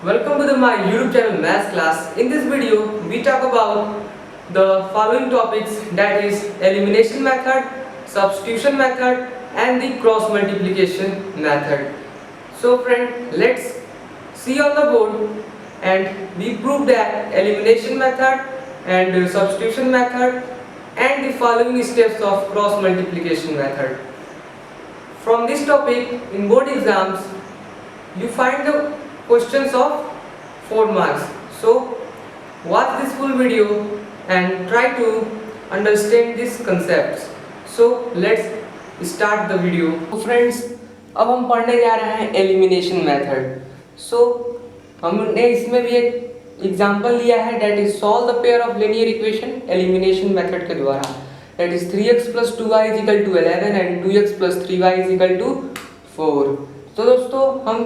Welcome to my YouTube channel Maths Class. In this video, we talk about the following topics, that is elimination method, substitution method and the cross multiplication method. So friend, let's see on the board, and we proved that elimination method and substitution method and the following steps of cross multiplication method. From this topic in board exams, you find the questions of 4 marks. So watch this full video and try to understand these concepts. So let's start the video. So friends, अब हम पढ़ने जा रहे हैं elimination method. So हमने इसमें भी एक एग्जांपल लिया है, that is solve the pair of linear equation elimination method के द्वारा, that is 3x plus 2y is equal to 11 and 2x plus 3y is equal to 4. तो दोस्तों हम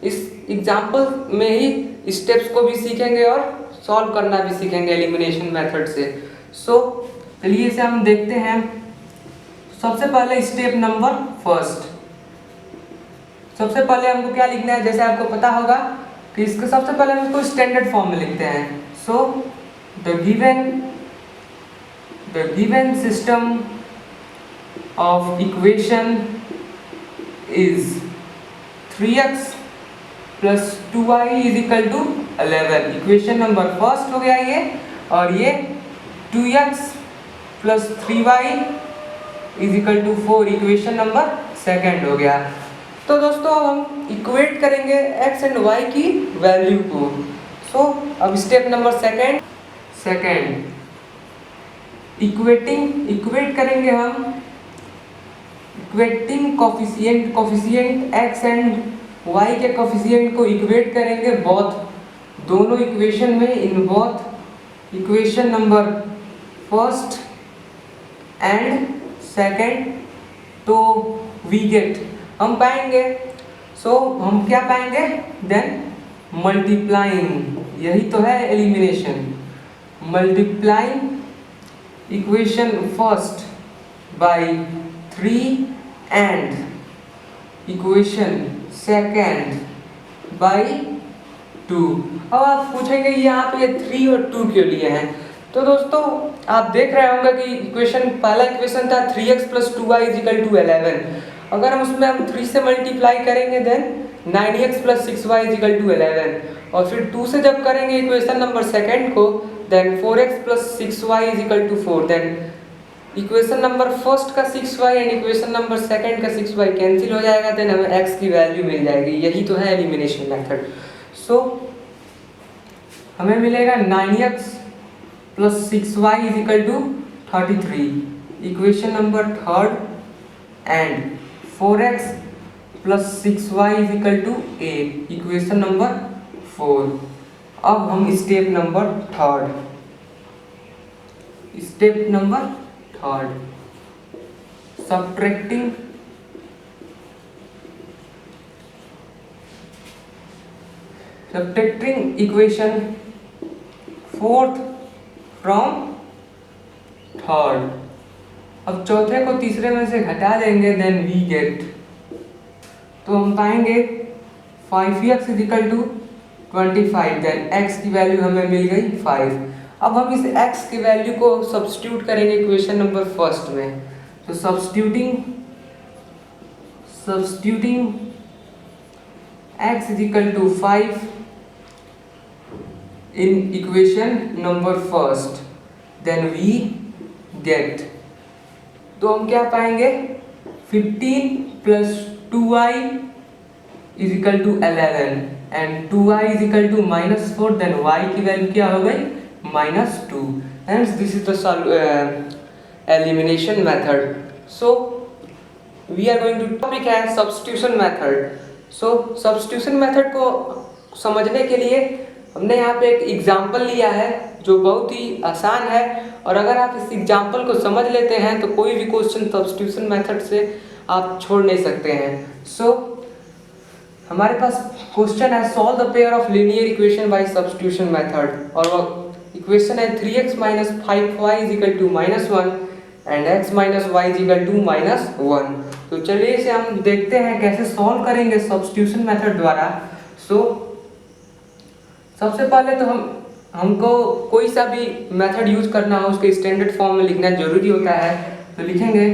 इस एग्जाम्पल में ही स्टेप्स को भी सीखेंगे और सॉल्व करना भी सीखेंगे एलिमिनेशन मेथड से. सो चलिए इसे हम देखते हैं. सबसे पहले स्टेप नंबर फर्स्ट. सबसे पहले हमको क्या लिखना है, जैसे आपको पता होगा कि इसको सबसे पहले हम इसको स्टैंडर्ड फॉर्म में लिखते हैं. So the given system of equation is 3x plus 2y is equal to 11. Equation number first हो गया ये, और ये 2x plus 3y is equal to 4 equation number second हो गया. तो दोस्तों अब हम इक्वेट करेंगे x एंड y की वैल्यू को. सो अब स्टेप नंबर सेकेंड इक्वेट करेंगे हम. Equating coefficient x and y के कोफिशिएंट को इक्वेट करेंगे दोनों इक्वेशन में, in both equation number first and second. तो वी गेट, हम पाएंगे, सो हम क्या पाएंगे, देन मल्टीप्लाइंग, यही तो है elimination. Multiplying equation first by 3 and equation second by 2. अब आप पूछेंगे यहाँ पे 3 और 2 क्यों लिए हैं. तो दोस्तों आप देख रहे होंगे कि पहला इक्वेशन था 3x plus 2y is equal to 11. अगर हम उसमें 3 से मल्टीप्लाई करेंगे then 9x plus 6y is equal to 11, और फिर 2 से जब करेंगे इक्वेशन नंबर सेकेंड को, then 4x plus 6y is equal to 4. Then equation number first का 6y and equation number second का 6y कैंसिल हो जाएगा, देन हमें x की वैल्यू मिल जाएगी. यही तो है एलिमिनेशन मेथड. सो हमें मिलेगा 9x plus 6y is equal to 33 equation number third, and 4x plus 6y is equal to 8 equation number 4. अब हम step number third subtracting equation fourth from third. अब चौथे को तीसरे में से घटा देंगे, देन वी गेट, तो हम पाएंगे 5x is equal to 25. Then x की वैल्यू हमें मिल गई 5. अब हम इस x की वैल्यू को सब्स्टिट्यूट करेंगे इक्वेशन नंबर फर्स्ट में. तो substituting x is equal to 5 in equation number first, then we get, तो हम क्या पाएंगे, 15 plus 2y is equal to 11 and 2y is equal to -4. Then y की वैल्यू क्या हो गई, -2. Hence this is the elimination method. So we are going to topic है substitution method. So substitution method को समझने के लिए हमने यहाँ पे एक एग्जाम्पल लिया है जो बहुत ही आसान है, और अगर आप इस एग्जाम्पल को समझ लेते हैं तो कोई भी क्वेश्चन सब्स्टिट्यूशन मेथड से आप छोड़ नहीं सकते हैं. सो हमारे पास क्वेश्चन है solve the pair of linear equation by substitution method, और वो इक्वेशन है 3x minus 5y is equal to -1 and x minus y is equal to -1. तो चलिए इसे हम देखते हैं कैसे सॉल्व करेंगे सब्स्टिट्यूशन मेथड द्वारा. सो सबसे पहले तो हमको कोई सा भी मेथड यूज करना हो उसके स्टैंडर्ड फॉर्म में लिखना जरूरी होता है। तो लिखेंगे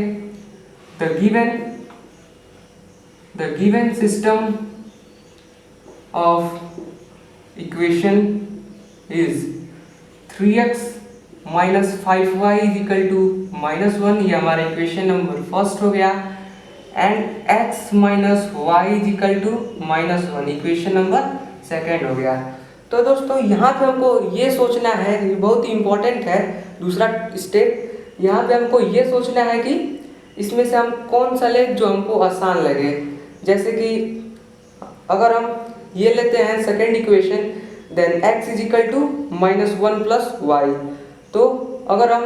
the given system of equation is 3x minus 5y is equal to -1, ये हमारा इक्वेशन नंबर फर्स्ट हो गया। And x minus y is equal to -1, equation number second हो गया। तो दोस्तों यहाँ पे हमको ये सोचना है, ये बहुत ही इम्पोर्टेंट है दूसरा स्टेप। यहाँ पे हमको ये सोचना है कि इसमें से हम कौन सा ले जो हमको आसान लगे। जैसे कि अगर हम ये लेते हैं second equation, then x is equal to -1 plus y. तो अगर हम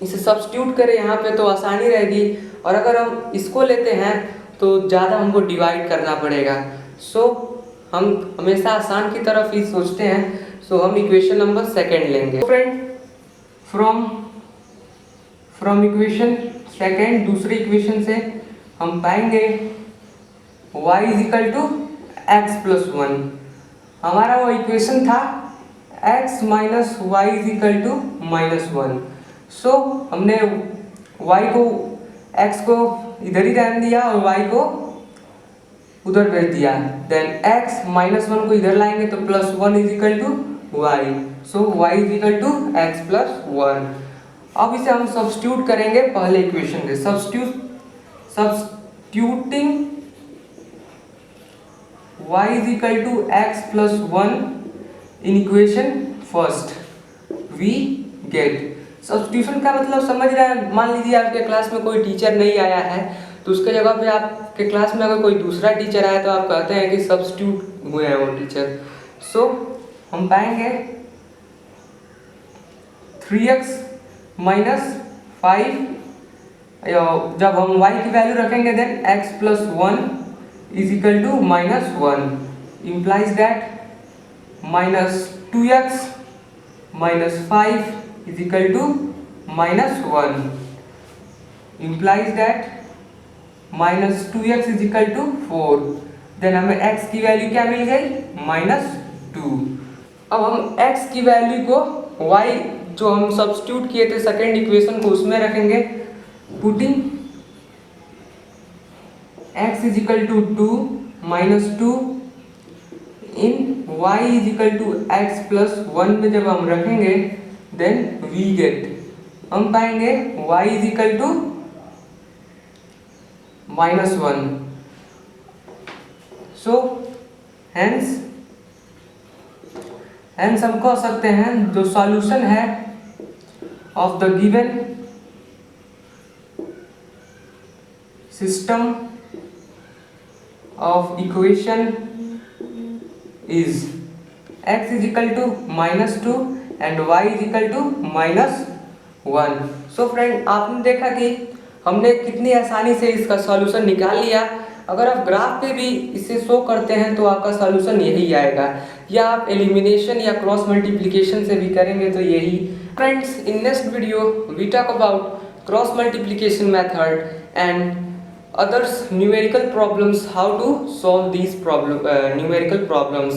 इसे सब्स्टिट्यूट करें यहाँ पे तो आसानी रहेगी, और अगर हम इसको लेते हैं तो ज़्यादा हमको डिवाइड करना पड़ेगा। सो हम हमेशा आसान की तरफ ही सोचते हैं। सो हम इक्वेशन नंबर सेकेंड लेंगे। फ्रेंड, फ्रॉम इक्वेशन सेकेंड, दूसरे इक्वेशन से हम पाएंगे y is equal to x plus 1। हमारा वो इक्वेशन था x minus y is equal to -1। So हमने y को x को इधर ही रहने दिया और y को उधर भेज दिया। देन x -1 को इधर लाएंगे तो +1 is equal to y. So y is equal to x plus 1। अब इसे हम सब्स्टिट्यूट करेंगे पहले इक्वेशन के। Substituting y is equal to x plus 1 in equation first, we get. Substitution का मतलब समझ रहे हैं। मान लीजिए आपके क्लास में कोई टीचर नहीं आया है, तो उसके जगह पे आपके क्लास में अगर कोई दूसरा टीचर आया तो आप कहते हैं कि सब्स्टिट्यूट हुए हैं वो टीचर। सो हम पाएंगे 3x माइनस 5, जब हम y की वैल्यू रखेंगे then x plus 1 is equal to -1, implies that -2x minus 5 is equal to -1, implies that -2x is equal to 4। Then हमें x की वैल्यू क्या मिल गई? -2। अब हम x की वैल्यू को y जो हम सब्स्टिट्यूट किए थे सेकेंड इक्वेशन को उसमें रखेंगे। Putting x is equal to 2 -2 in y is equal to x plus 1 में जब हम रखेंगे देन वी गेट, हम पाएंगे y is equal to -1। So hence हम कह सकते हैं जो सॉल्यूशन है of the given system of equation is x is equal to -2 and y is equal to -1। So friend, आपने देखा कि हमने कितनी आसानी से इसका सॉल्यूशन निकाल लिया। अगर आप ग्राफ पे भी इसे शो करते हैं तो आपका सॉल्यूशन यही आएगा, या आप एलिमिनेशन या क्रॉस मल्टीप्लिकेशन से भी करेंगे तो यही। Friends, in next video we talk about cross multiplication method and others numerical problems, how to solve these numerical problems.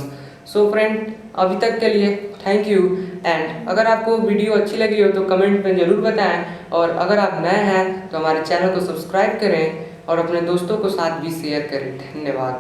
So friend, अभी तक के लिए थैंक यू। एंड अगर आपको वीडियो अच्छी लगी हो तो कमेंट में ज़रूर बताएं, और अगर आप नए हैं तो हमारे चैनल को सब्सक्राइब करें और अपने दोस्तों को साथ भी शेयर करें। धन्यवाद।